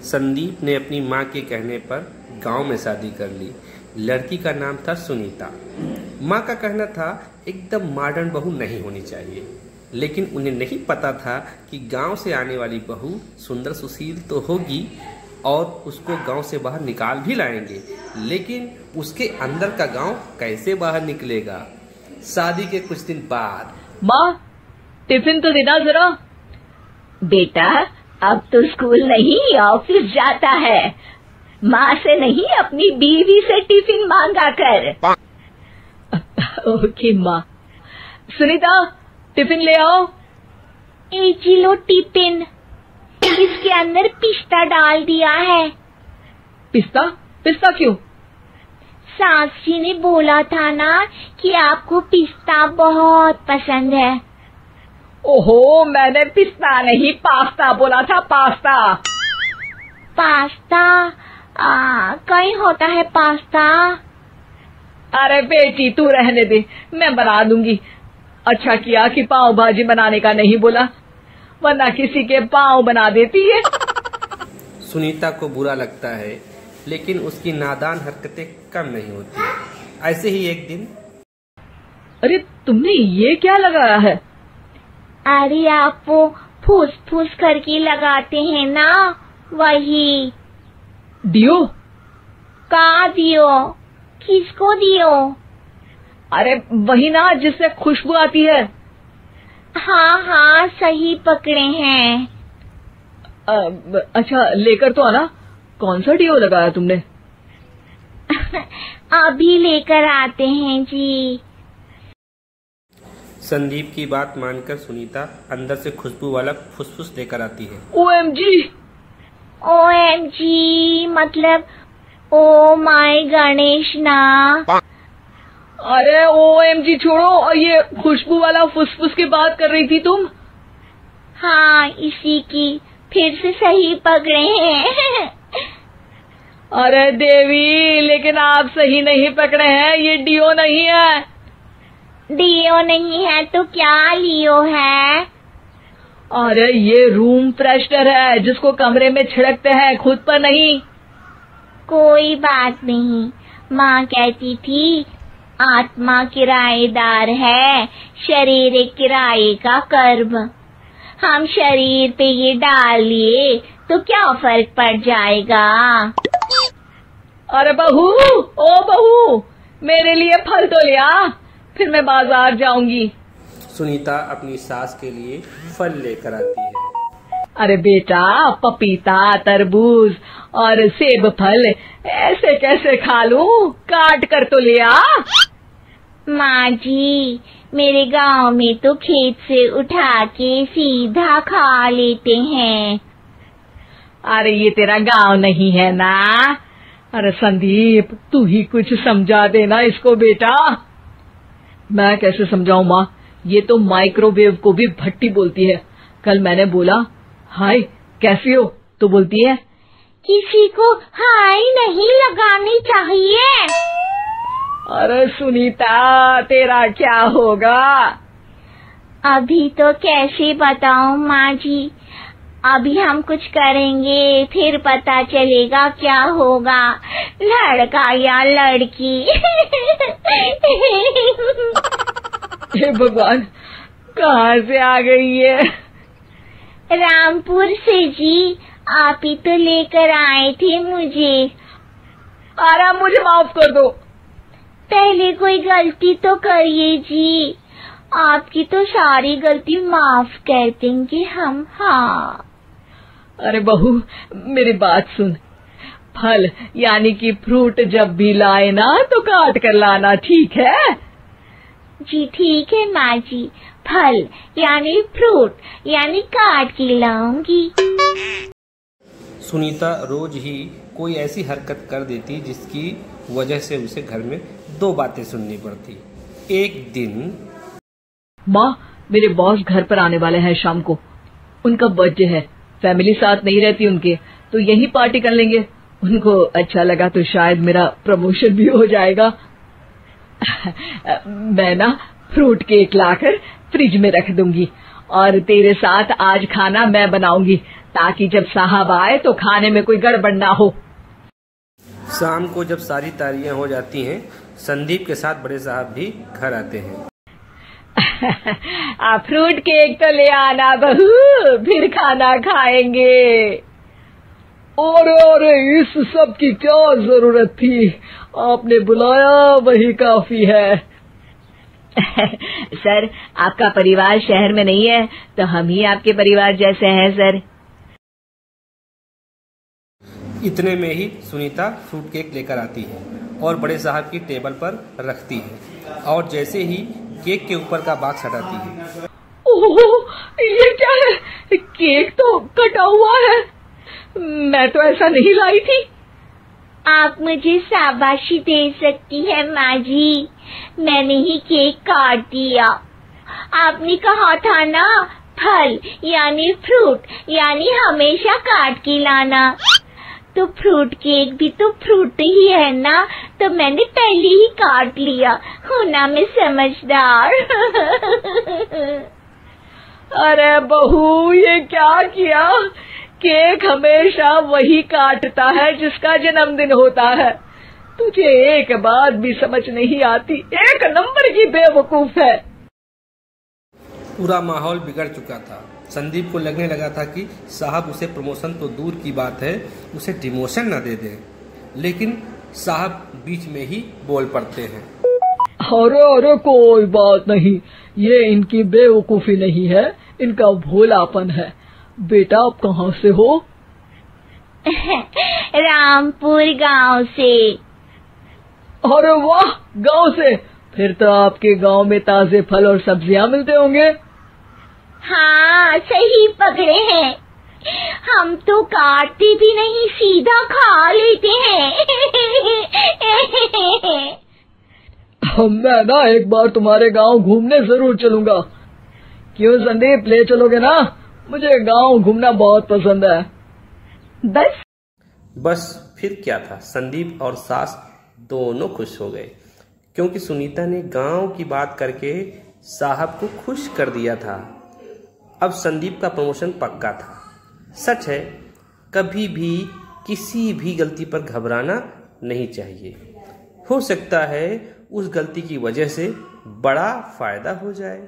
संदीप ने अपनी माँ के कहने पर गांव में शादी कर ली। लड़की का नाम था सुनीता। माँ का कहना था एकदम मॉडर्न बहू नहीं होनी चाहिए, लेकिन उन्हें नहीं पता था कि गांव से आने वाली बहू सुंदर सुशील तो होगी और उसको गांव से बाहर निकाल भी लाएंगे, लेकिन उसके अंदर का गांव कैसे बाहर निकलेगा। शादी के कुछ दिन बाद माँ, टिफिन तो देना जरा। बेटा, अब तो स्कूल नहीं ऑफिस जाता है। माँ से नहीं, अपनी बीवी से टिफिन मांगा कर। ओके माँ। सुनीता, टिफिन ले आओ। 1 किलो टिफिन, इसके अंदर पिस्ता डाल दिया है। पिस्ता? पिस्ता क्यों? सास जी ने बोला था ना कि आपको पिस्ता बहुत पसंद है। ओहो, मैंने पिस्ता नहीं पास्ता बोला था। पास्ता। पास्ता? कहीं होता है पास्ता? अरे बेटी, तू रहने दे, मैं बना दूंगी। अच्छा किया कि पाव भाजी बनाने का नहीं बोला, वरना किसी के पाव बना देती है। सुनीता को बुरा लगता है, लेकिन उसकी नादान हरकतें कम नहीं होती। ऐसे ही एक दिन, अरे तुमने ये क्या लगाया है? अरे आप वो फूस फूस करके लगाते हैं ना, वही। डियो? का दियो? किसको दियो? अरे वही ना जिससे खुशबू आती है। हाँ हाँ, सही पकड़े हैं। अच्छा, लेकर तो आना। कौन सा डियो लगाया तुमने? अभी लेकर आते हैं जी। संदीप की बात मानकर सुनीता अंदर से खुशबू वाला फुसफुस लेकर आती है। OMG! OMG मतलब ओ माय गणेश ना। अरे OMG छोड़ो, और ये खुशबू वाला फुसफुस की बात कर रही थी तुम? हाँ, इसी की। फिर से सही पकड़े हैं। अरे देवी, लेकिन आप सही नहीं पकड़े हैं, ये डियो नहीं है। डियो नहीं है तो क्या लियो है? अरे ये रूम फ्रेशनर है, जिसको कमरे में छिड़कते हैं, खुद पर नहीं। कोई बात नहीं, माँ कहती थी आत्मा किराएदार है, शरीर एक किराए का कर्म। हम शरीर पे ये डाल लिए तो क्या फर्क पड़ जाएगा। अरे बहू, ओ बहू, मेरे लिए फल तो ले आ, फिर मैं बाजार जाऊंगी। सुनीता अपनी सास के लिए फल लेकर आती है। अरे बेटा, पपीता, तरबूज और सेब फल ऐसे कैसे खा लूं? काट कर तो ले आ। माँ जी, मेरे गांव में तो खेत से उठा के सीधा खा लेते हैं। अरे ये तेरा गांव नहीं है ना। अरे संदीप, तू ही कुछ समझा देना इसको बेटा। मैं कैसे समझाऊं माँ, ये तो माइक्रोवेव को भी भट्टी बोलती है। कल मैंने बोला हाय कैसी हो, तो बोलती है किसी को हाय नहीं लगानी चाहिए। अरे सुनीता, तेरा क्या होगा? अभी तो कैसे बताऊं माँ जी, अभी हम कुछ करेंगे फिर पता चलेगा क्या होगा, लड़का या लड़की। हे भगवान, कहाँ से आ गई है? रामपुर से जी, आप ही तो लेकर आए थे मुझे। अरे मुझे माफ कर दो। पहले कोई गलती तो करिए जी, आपकी तो सारी गलती माफ कर देंगे हम। हाँ। अरे बहू, मेरी बात सुन। फल यानी कि फ्रूट जब भी लाए ना तो काट कर लाना, ठीक है? जी ठीक है माँ जी, फल यानी फ्रूट यानी काट के लाऊंगी। सुनीता रोज ही कोई ऐसी हरकत कर देती जिसकी वजह से उसे घर में 2 बातें सुननी पड़ती। एक दिन, माँ, मेरे बॉस घर पर आने वाले हैं शाम को। उनका बर्थडे है, फैमिली साथ नहीं रहती उनके, तो यही पार्टी कर लेंगे। उनको अच्छा लगा तो शायद मेरा प्रमोशन भी हो जाएगा। मैं ना फ्रूट केक लाकर फ्रिज में रख दूंगी और तेरे साथ आज खाना मैं बनाऊंगी, ताकि जब साहब आए तो खाने में कोई गड़बड़ ना हो। शाम को जब सारी तैयारियां हो जाती हैं, संदीप के साथ बड़े साहब भी घर आते हैं। आप फ्रूट केक तो ले आना बहू, फिर खाना खाएंगे। अरे इस सब की क्या जरूरत थी, आपने बुलाया वही काफी है। सर, आपका परिवार शहर में नहीं है तो हम ही आपके परिवार जैसे हैं सर। इतने में ही सुनीता फ्रूट केक लेकर आती है और बड़े साहब की टेबल पर रखती है और जैसे ही केक के ऊपर का बॉक्स हटाती है, ओह, ये क्या है? केक तो कटा हुआ है, मैं तो ऐसा नहीं लाई थी। आप मुझे शाबाशी दे सकती है माँ जी, मैंने ही केक काट दिया। आपने कहा था ना, फल यानी फ्रूट यानी हमेशा काट के लाना, तो फ्रूट केक भी तो फ्रूट ही है ना, तो मैंने पहले ही काट लिया। हूँ ना मैं समझदार। अरे बहू, ये क्या किया? केक हमेशा वही काटता है जिसका जन्मदिन होता है। तुझे एक बात भी समझ नहीं आती, एक नंबर की बेवकूफ है। पूरा माहौल बिगड़ चुका था। संदीप को लगने लगा था कि साहब उसे प्रमोशन तो दूर की बात है, उसे डिमोशन न दे दें, लेकिन साहब बीच में ही बोल पड़ते हैं। अरे कोई बात नहीं, ये इनकी बेवकूफी नहीं है, इनका भोलापन है। बेटा आप कहाँ से हो? रामपुर गांव से। अरे वाह, गांव से? फिर तो आपके गांव में ताजे फल और सब्जियां मिलते होंगे। हाँ, सही पकड़े हैं। हम तो काटते भी नहीं, सीधा खा लेते हैं। मैं ना एक बार तुम्हारे गांव घूमने जरूर चलूंगा। क्यों संदीप, ले चलोगे ना? मुझे गांव घूमना बहुत पसंद है। बस फिर क्या था, संदीप और सास दोनों खुश हो गए क्योंकि सुनीता ने गांव की बात करके साहब को खुश कर दिया था। अब संदीप का प्रमोशन पक्का था। सच है, कभी भी किसी भी गलती पर घबराना नहीं चाहिए। हो सकता है उस गलती की वजह से बड़ा फायदा हो जाए।